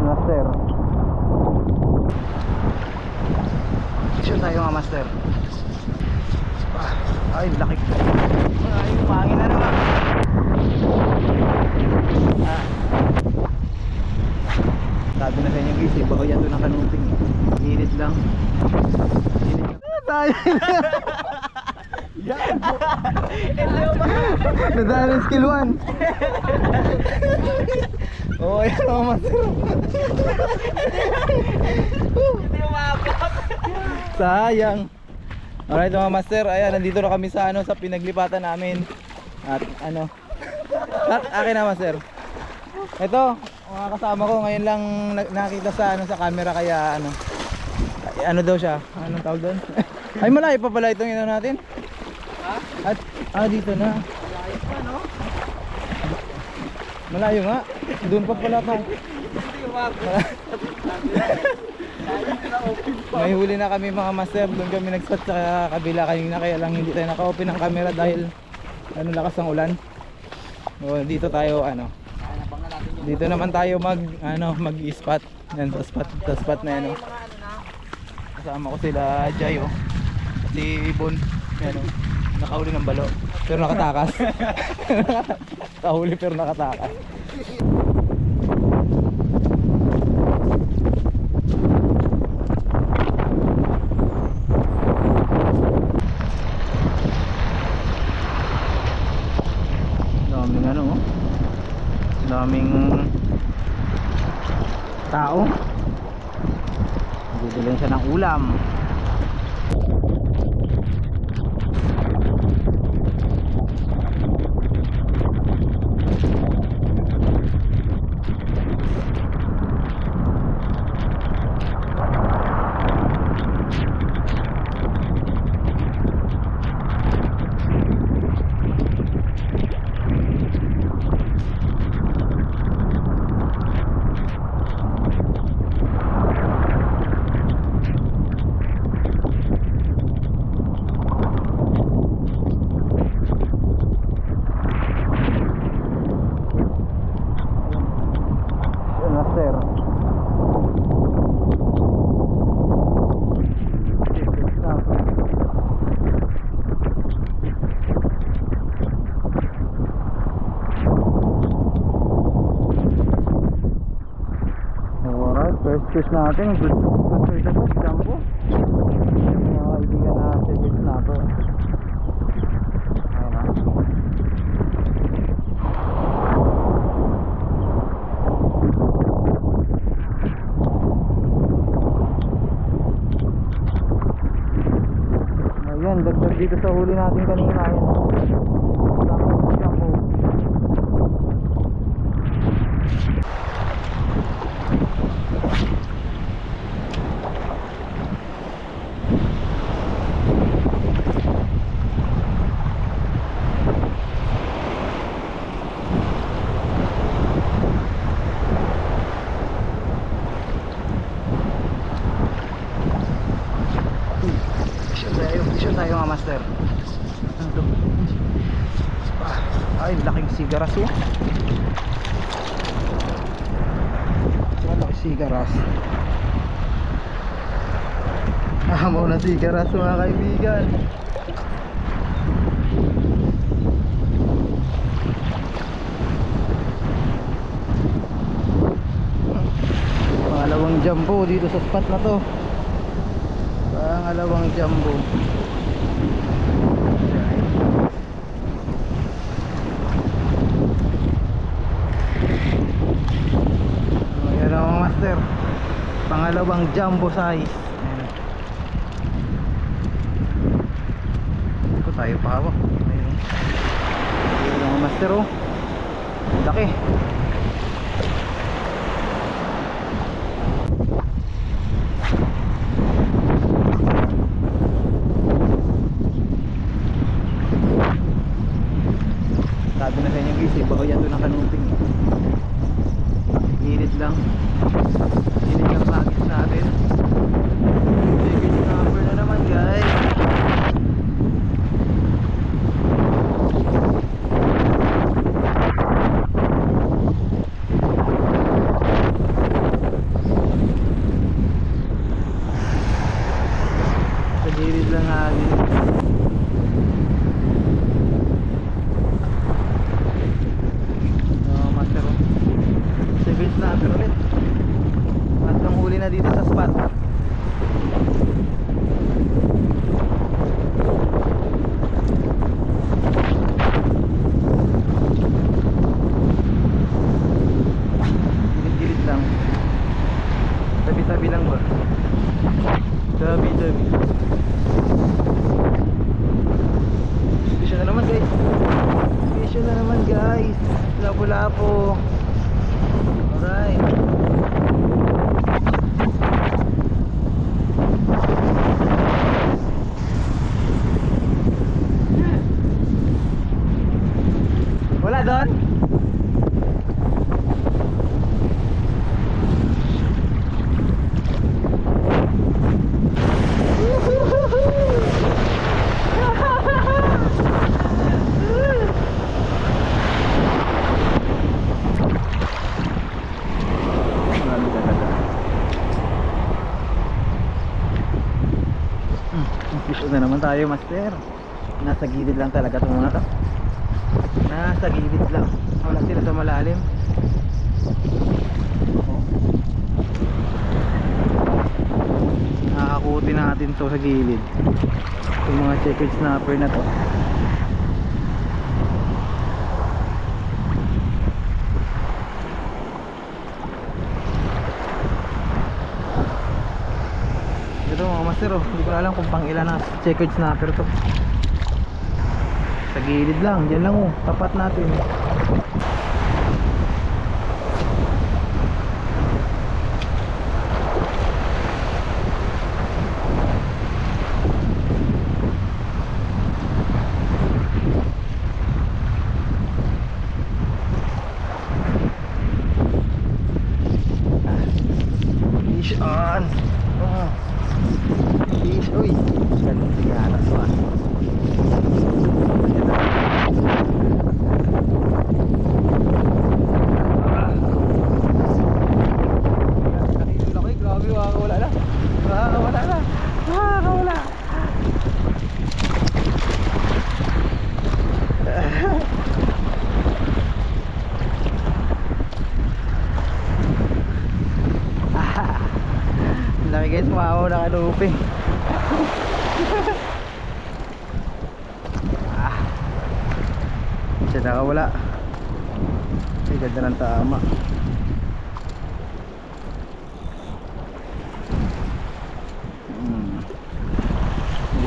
master. Shoot tayo mga master. Ay, laki. Ay, pangin na naman. Sabi na sa inyo guys, bako yan doon ang kanuping. Init lang. Init lang. Tayo. Nadaan ng skill 1. Oh, yan mga master. Hindi umabot. Sayang. Alright mga master, ayan, nandito na kami sa sa pinaglipatan namin. At akin na master. Ito, mga kasama ko ngayon lang nakita sa sa camera, kaya ano daw siya? Anong tawag doon? Ay, malayo pa pala itong natin. Ha? At dito na. Malayo pa, no? Malayo nga. Doon pa pala to. Hindi umabot. May huli na kami mga master. Doon kami nag-spot sa kabila kanina, kaya lang hindi tayo naka-open ng camera dahil lakas ng ulan. O, dito tayo dito naman tayo mag-spot. Yan sa spot na yan. Kasama ko sila Jay, si Bon. Yan, nakahuli ng balo pero nakatakas. Nakahuli pero nakatakas. Daming tao. Bibilhin siya ng ulam. Fish natin, good fish ako, jumbo. Mga kaibigan na silver snapper. Ayan na. Ayan, dagdag dito sa huli natin kanina. Ayan. Jumbo. Tayo mga master. Ay, laking sigaras laking sigaras. Amo na sigaras mga kaibigan. Pangalawang jumbo dito sa spot na to. Pangalawang jumbo. Ayan ang mga master, pangalawang jumbo size. Ito tayo pa hawak. Ayan ang mga master, laki. Sabi na sa inyo guys, bako yan doon ang kanuping. Init lang. Init lang bagis natin. Sige, cover na naman guys. snapper ulit. Pangatlong huli na dito sa spot. Gilid-gilid lang. Tabi-tabi lang ba? Tabi-tabi. Fish na naman guys. Fish na naman guys. Lapo-lapo. Alright. Wala doon? Fish na naman tayo, master. Nasa gilid lang talaga itong mga to. Nasa gilid lang. Wala sila sa malalim. Nakakuti natin to sa gilid. Yung mga checkered snapper na to. Ito mga master, oh. Hindi ko na alam kung pang ilan na checkered snapper to. Sa gilid lang, dyan lang, oh. Tapat natin. Fish on. Oh. Fish, uy. Ganun sigara to, ah. Grabe, makakawala na. Makakawala na. Makakawala. Laki guys, makaw na kanuping. Siya nakawala. Ay, ganda ng tama.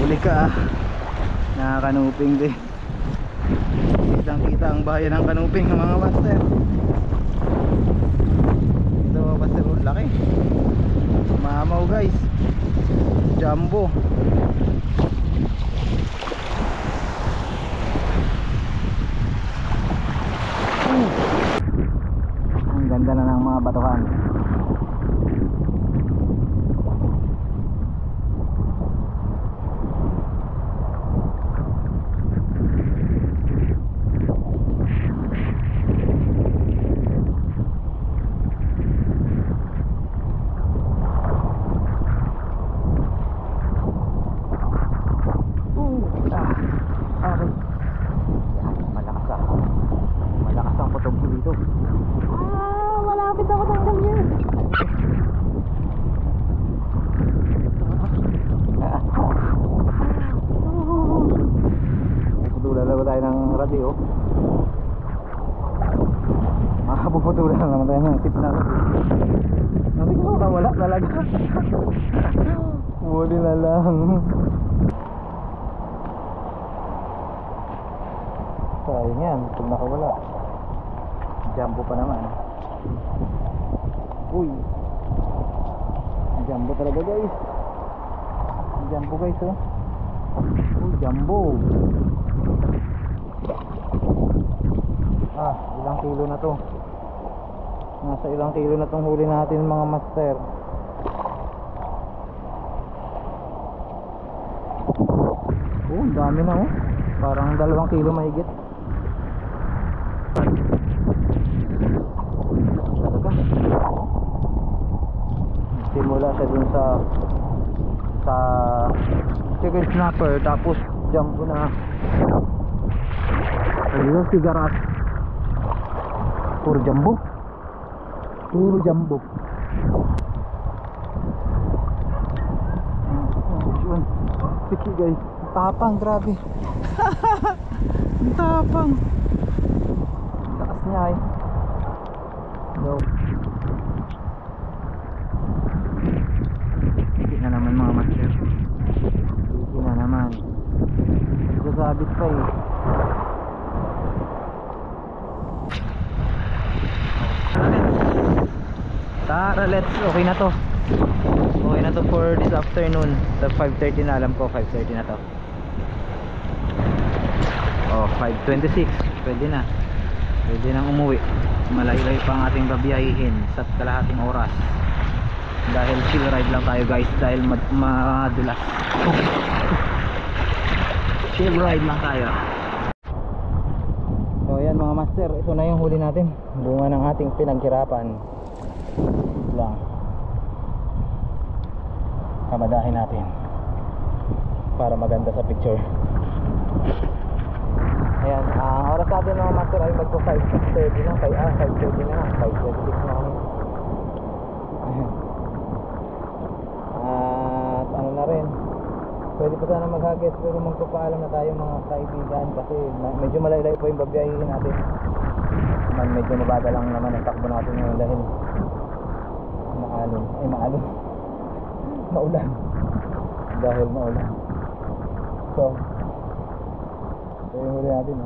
Huli ka, ah. Nakakanuping din. Kitang kita ang bayan ng kanuping ng mga master. Ito mga master, laki. Mamaw guys. Jumbo. Ang ganda na ng mga batuhan. Radio. Makapuputulan naman tayo ng tip na. Hindi ko makawala talaga. Huli na lang. Sayang yan, pag nakawala. Jumbo pa naman. Uy. Jumbo talaga guys. Jumbo guys, oh. Uy, jumbo. Ilang kilo na to. Nasa ilang kilo na tong huli natin mga master. Oh, dami na, oh. Parang 2 kilo mahigit. Talaga. Simula siya dun sa chicken snapper, tapos jumbo na. Ayun, sigaras. Puro jumbo. Puro jumbo. Yun. Tiki guys. Tapang, grabe. Ang tapang. Lakas niya eh. Go. Tiki na naman mga master. Tiki na naman. Sasabit pa eh. Tara, let's. Okay na to. Okay na to for this afternoon. Sa 5:30 na, alam ko 5:30 na to. Oh, 5:26. Pwede na. Pwede nang umuwi. Malayo-layo pa ang ating babiyahihin sa kalahating oras. Dahil chill ride lang tayo guys. Dahil madulas. Chill ride lang tayo. So ayan mga master, ito na yung huli natin. Bunga ng ating pinaghirapan lang. Kamadahin natin para maganda sa picture. Ayan, ang oras natin mga master ay magpo 5:30 na. 5:30 na, 5:26 na kami. Ayan. At ano na rin, pwede pa sana maghagis pero magpapaalam na tayo mga kaibigan kasi medyo malayo po yung babiyahin natin. Medyo mababa lang naman ang takbo natin ngayon dahil maalon maulan dahil maulan. So ito yung huli natin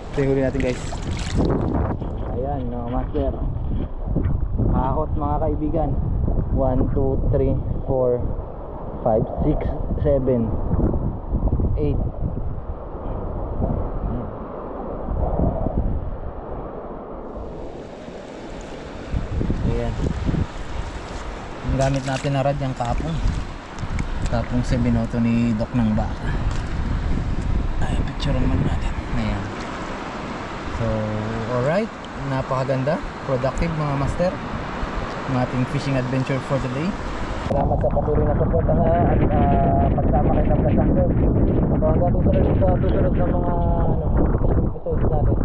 ito yung huli natin guys. Ayan mga master, ahot mga kaibigan. 1, 2, 3, 4, 5, 6, 7, 8. Ayan. Ang gamit natin na rad yung kapong 7 auto ni Doc ng Baka. Ay, picture naman natin. Ayan. So, alright. Napakaganda. Productive mga master. Ang ating fishing adventure for today. Salamat sa patuloy na support at pagsama kayo ng Kasangger. So hanggang susunod sa mga fishing episodes natin.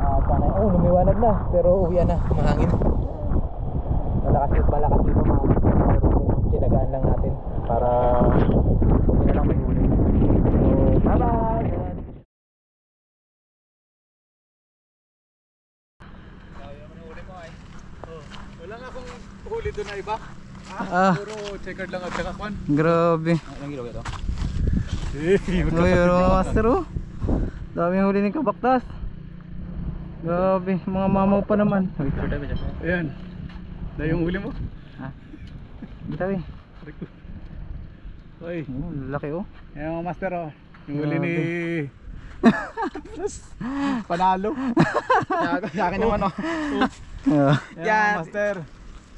Sana, lumiwanag na pero uwian na, mahangin. Malakas dito mga kinagaan lang natin para huwag na lang may huli. So bye bye. Wala nga akong huli doon na iba. Puro checkered lang at saka kwan. Grabe. Anong ilaw ito? Uy, mga master oh. Daming huli ng kabaktas. Grabe, mga mamaw pa naman. Ayan. Na yung huli mo? Ha? Bitaw eh. Uy. Laki oh. Ayan mga master oh. Yung huli ni Panalo. Sa akin naman oh. Yan. Master.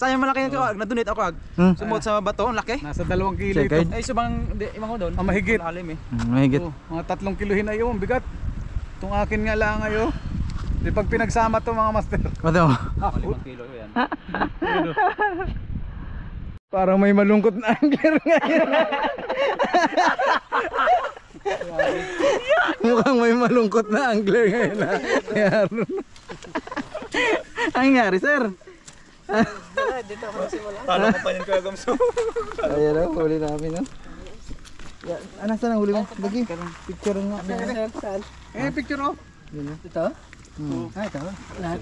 Sayang malaki yung ag, na-donate ako ag. Sumot sa bato, ang laki. Nasa 2 kilo ito. Checkered. Ay, subang, imang ko doon. Mahigit. Malalim eh. Mahigit. Mga 3 kilohin na yun, bigat. Itong akin nga lang ngayon. Di pag pinagsama to mga master. Ano? 5 kilo yan. Parang may malungkot na angler ngayon. Mukhang may malungkot na angler ngayon. Ang nangyari sir? Dito ako simula. Talo ko pa yun ko agamso. Ayan o, huli namin o. Ano saan ang huli mo? Lagi, picture nga. Picture oh. Ito? Ito? Lahat.